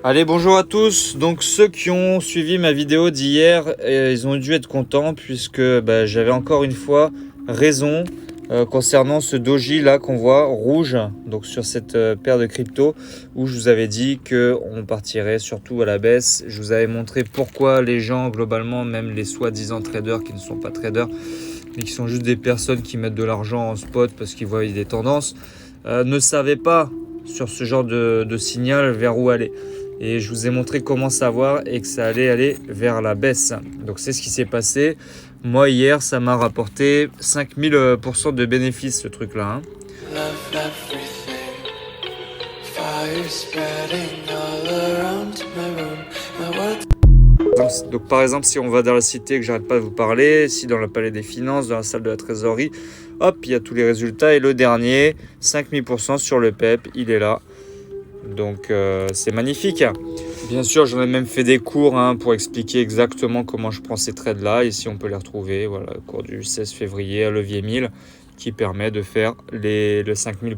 Allez, bonjour à tous. Donc ceux qui ont suivi ma vidéo d'hier, ils ont dû être contents puisque j'avais encore une fois raison concernant ce doji là qu'on voit rouge, donc sur cette paire de crypto où je vous avais dit qu'on partirait surtout à la baisse. Je vous avais montré pourquoi les gens globalement, même les soi-disant traders qui ne sont pas traders mais qui sont juste des personnes qui mettent de l'argent en spot parce qu'ils voient des tendances, ne savaient pas sur ce genre de signal vers où aller. Et je vous ai montré comment savoir et que ça allait aller vers la baisse. Donc c'est ce qui s'est passé. Moi hier, ça m'a rapporté 5000% de bénéfices ce truc-là. Donc par exemple, si on va dans la cité que j'arrête pas de vous parler, si dans le palais des finances, dans la salle de la trésorerie, hop, il y a tous les résultats. Et le dernier, 5000% sur le PEP, il est là. Donc c'est magnifique. Bien sûr, j'en ai même fait des cours pour expliquer exactement comment je prends ces trades-là. Ici, on peut les retrouver. Voilà, le cours du 16 février à levier 1000 qui permet de faire le 5000%.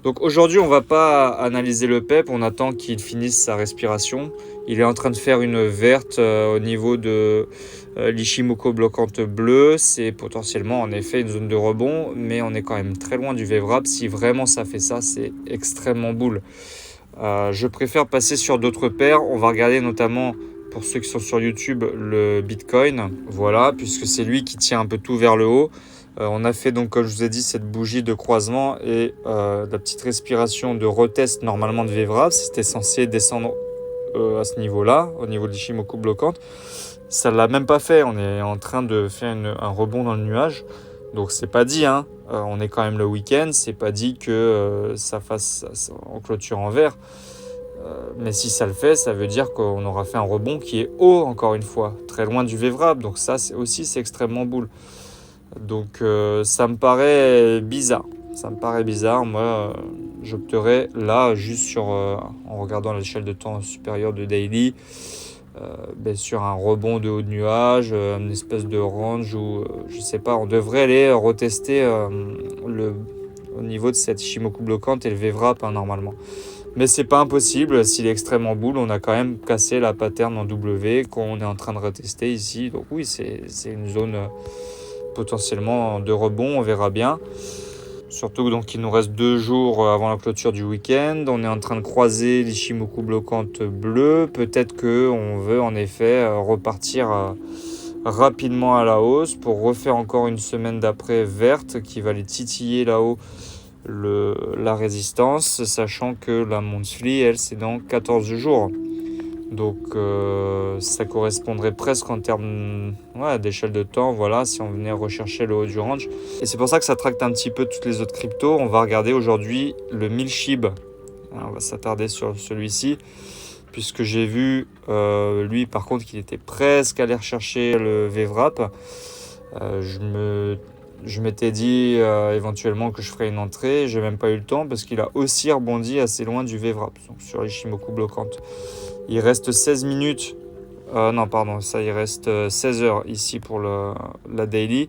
Donc aujourd'hui, on ne va pas analyser le PEP. On attend qu'il finisse sa respiration. Il est en train de faire une verte au niveau de l'Ichimoku bloquante bleue. C'est potentiellement en effet une zone de rebond, mais on est quand même très loin du VWAP. Si vraiment ça fait ça, c'est extrêmement bull. Je préfère passer sur d'autres paires. On va regarder notamment, pour ceux qui sont sur YouTube, le Bitcoin. Voilà, puisque c'est lui qui tient un peu tout vers le haut. On a fait donc, comme je vous ai dit, cette bougie de croisement et la petite respiration de retest normalement de VWAP. C'était censé descendre à ce niveau-là, au niveau de l'Ichimoku bloquante. Ça ne l'a même pas fait. On est en train de faire un rebond dans le nuage. Donc c'est pas dit, on est quand même le week-end, c'est pas dit que ça fasse en clôture en vert. Mais si ça le fait, ça veut dire qu'on aura fait un rebond qui est haut, encore une fois, très loin du VWAP. Donc ça c'est extrêmement bull. Donc ça me paraît bizarre. Moi, j'opterais là, juste en regardant l'échelle de temps supérieure de daily, sur un rebond de haut de nuage, une espèce de range où, je sais pas, on devrait aller retester au niveau de cette Ichimoku bloquante et le VWAP normalement. Mais c'est pas impossible, s'il est extrêmement bull, on a quand même cassé la pattern en W qu'on est en train de retester ici. Donc oui, c'est une zone potentiellement de rebond, on verra bien. Surtout donc qu'il nous reste 2 jours avant la clôture du week-end. On est en train de croiser l'Ichimoku bloquante bleue. Peut-être qu'on veut en effet repartir rapidement à la hausse pour refaire encore une semaine d'après verte qui va aller titiller là-haut la résistance, sachant que la monthly, elle, c'est dans 14 jours. Donc ça correspondrait presque en termes d'échelle de temps, voilà, si on venait rechercher le haut du range. Et c'est pour ça que ça tracte un petit peu toutes les autres cryptos. On va regarder aujourd'hui le 1000 SHIB. On va s'attarder sur celui-ci, puisque j'ai vu lui par contre qu'il était presque allé rechercher le VWAP. Je m'étais dit éventuellement que je ferais une entrée. J'ai même pas eu le temps parce qu'il a aussi rebondi assez loin du VWAP, donc sur l'Ichimoku bloquante. Il reste 16 minutes. Il reste 16 heures ici pour la daily.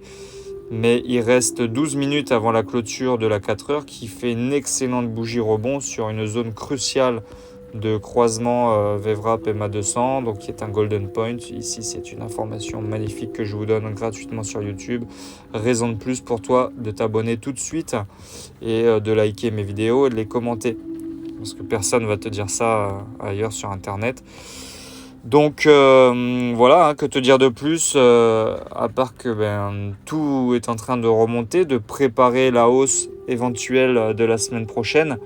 Mais il reste 12 minutes avant la clôture de la 4 heures qui fait une excellente bougie rebond sur une zone cruciale de croisement VWAP MA200, donc qui est un golden point. Ici, c'est une information magnifique que je vous donne gratuitement sur YouTube. Raison de plus pour toi de t'abonner tout de suite et de liker mes vidéos et de les commenter. Parce que personne ne va te dire ça ailleurs sur Internet. Donc voilà, que te dire de plus, à part que tout est en train de remonter, de préparer la hausse éventuelle de la semaine prochaine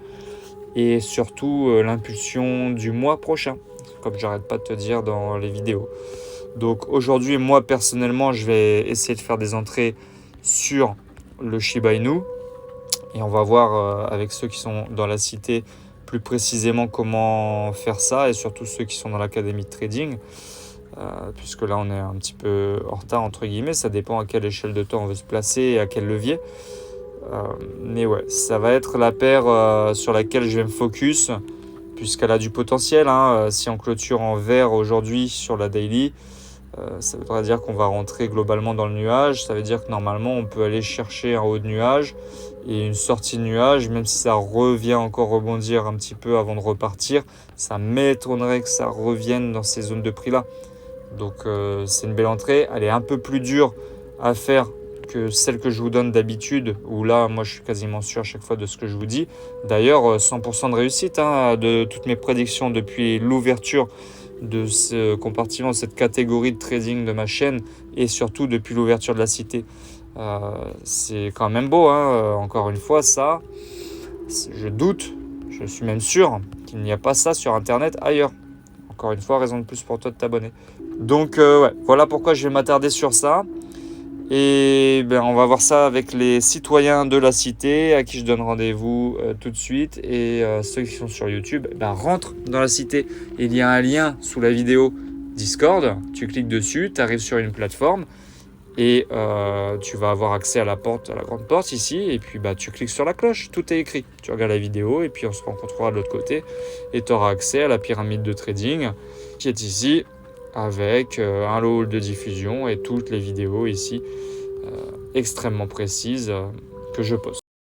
et surtout l'impulsion du mois prochain, comme j'arrête pas de te dire dans les vidéos. Donc aujourd'hui, moi personnellement, je vais essayer de faire des entrées sur le Shiba Inu et on va voir avec ceux qui sont dans la cité plus précisément comment faire ça et surtout ceux qui sont dans l'académie de trading puisque là on est un petit peu en retard entre guillemets, ça dépend à quelle échelle de temps on veut se placer et à quel levier. Mais ouais, ça va être la paire sur laquelle je vais me focus puisqu'elle a du potentiel. Si on clôture en vert aujourd'hui sur la daily, Ça voudra dire qu'on va rentrer globalement dans le nuage. Ça veut dire que normalement on peut aller chercher un haut de nuage et une sortie de nuage, même si ça revient encore rebondir un petit peu avant de repartir, ça m'étonnerait que ça revienne dans ces zones de prix là. Donc c'est une belle entrée. Elle est un peu plus dure à faire que celle que je vous donne d'habitude, où là moi je suis quasiment sûr à chaque fois de ce que je vous dis. D'ailleurs 100% de réussite de toutes mes prédictions depuis l'ouverture de ce compartiment, cette catégorie de trading de ma chaîne, et surtout depuis l'ouverture de la cité. C'est quand même beau, encore une fois, ça, je doute, je suis même sûr qu'il n'y a pas ça sur internet ailleurs. Encore une fois, raison de plus pour toi de t'abonner. Donc ouais, voilà pourquoi je vais m'attarder sur ça. Et on va voir ça avec les citoyens de la cité à qui je donne rendez-vous tout de suite. Et ceux qui sont sur YouTube, rentre dans la cité. Il y a un lien sous la vidéo Discord. Tu cliques dessus, tu arrives sur une plateforme et tu vas avoir accès à la grande porte ici. Et puis tu cliques sur la cloche, tout est écrit. Tu regardes la vidéo et puis on se rencontrera de l'autre côté. Et tu auras accès à la pyramide de trading qui est ici, avec un hall de diffusion et toutes les vidéos ici extrêmement précises que je poste.